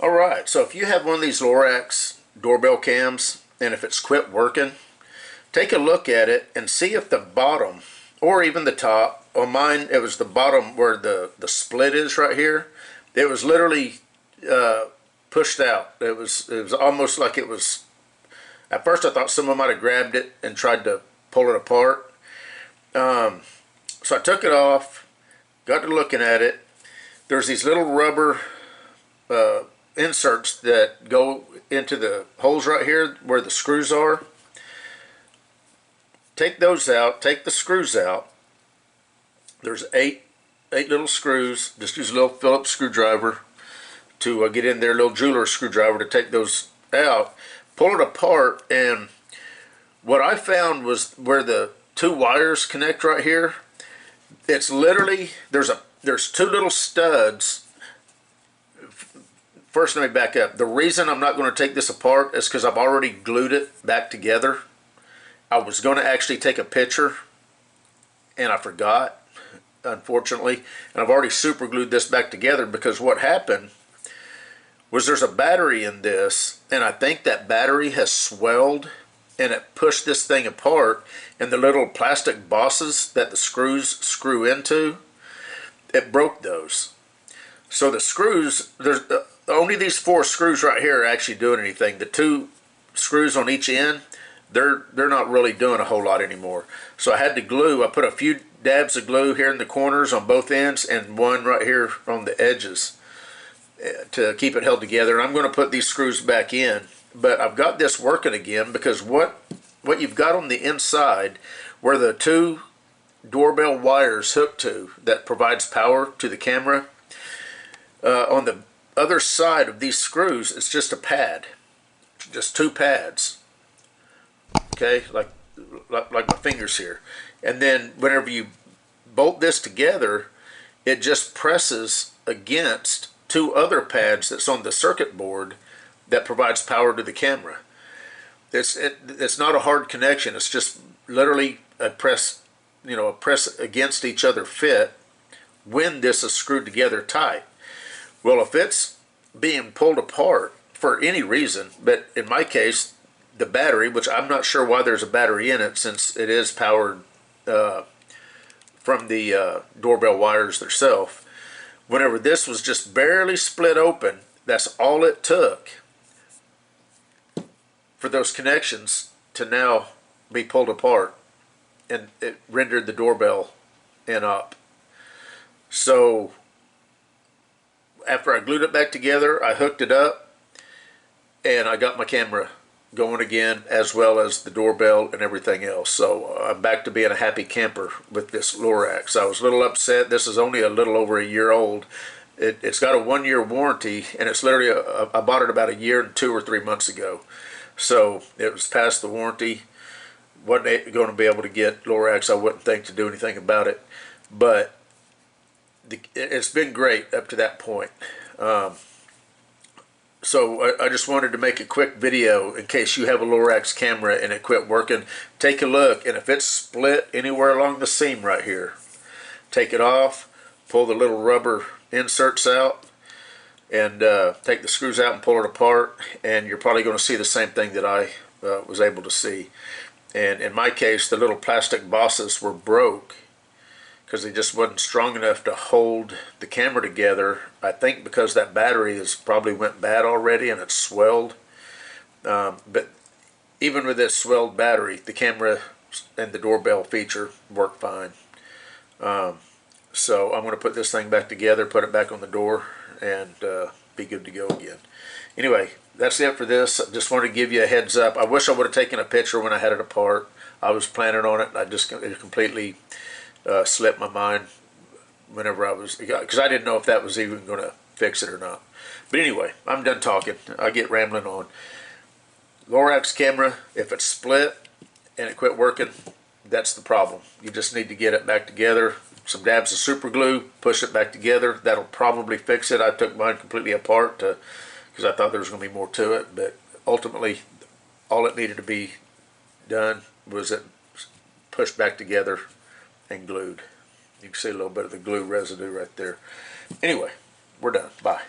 Alright, so if you have one of these Lorex doorbell cams and if it's quit working, take a look at it and see if the bottom or even the top, on mine it was the bottom where the split is right here, it was literally pushed out. It was almost like it was, at first I thought someone might have grabbed it and tried to pull it apart. So I took it off, got to looking at it. There's these little rubber inserts that go into the holes right here where the screws are. Take those out, take the screws out. There's eight little screws. Just use a little Phillips screwdriver to get in there, a little jeweler screwdriver to take those out. Pull it apart, and what I found was where the two wires connect right here, it's literally, there's two little studs. First, let me back up. The reason I'm not going to take this apart is because I've already glued it back together. I was going to actually take a picture, and I forgot, unfortunately. And I've already super glued this back together because what happened was there's a battery in this, and I think that battery has swelled, and it pushed this thing apart, and the little plastic bosses that the screws screw into, it broke those. So the screws, there's only these four screws right here are actually doing anything. The two screws on each end, they're not really doing a whole lot anymore. So I had to glue. I put a few dabs of glue here in the corners on both ends and one right here on the edges to keep it held together. And I'm going to put these screws back in. But I've got this working again because what you've got on the inside where the two doorbell wires hook to that provides power to the camera, on the other side of these screws, it's just a pad, just two pads, okay, like my fingers here. And then whenever you bolt this together, it just presses against two other pads that's on the circuit board that provides power to the camera. It's not a hard connection. It's just literally a press, a press against each other fit when this is screwed together tight. Well, if it's being pulled apart for any reason, but in my case, the battery, which I'm not sure why there's a battery in it since it is powered from the doorbell wires themselves, whenever this was just barely split open, that's all it took for those connections to now be pulled apart, and it rendered the doorbell up. So after I glued it back together, I hooked it up, and I got my camera going again, as well as the doorbell and everything else. So I'm back to being a happy camper with this Lorex. I was a little upset. This is only a little over a year old. It's got a 1-year warranty, and it's literally, I bought it about a year and 2 or 3 months ago. So it was past the warranty. Wasn't going to be able to get Lorex, I wouldn't think, to do anything about it. But it's been great up to that point. So I just wanted to make a quick video in case you have a Lorex camera and it quit working. Take a look, and if it's split anywhere along the seam right here, take it off, pull the little rubber inserts out, and take the screws out and pull it apart, and you're probably going to see the same thing that I was able to see. And in my case, the little plastic bosses were broke because they just wasn't strong enough to hold the camera together. I think because that battery is probably went bad already and it's swelled. But even with this swelled battery, the camera and the doorbell feature work fine. So I'm going to put this thing back together, put it back on the door, and be good to go again. Anyway, that's it for this. I just wanted to give you a heads up. I wish I would have taken a picture when I had it apart. I was planning on it. It completely slipped my mind whenever I was, because I didn't know if that was even going to fix it or not. But anyway, I'm done talking. I get rambling on. Lorex camera, if it's split and it quit working, that's the problem. You just need to get it back together. Some dabs of super glue, push it back together. That'll probably fix it. I took mine completely apart because I thought there was going to be more to it, but ultimately all it needed to be done was it pushed back together and glued. You can see a little bit of the glue residue right there. Anyway, we're done. Bye.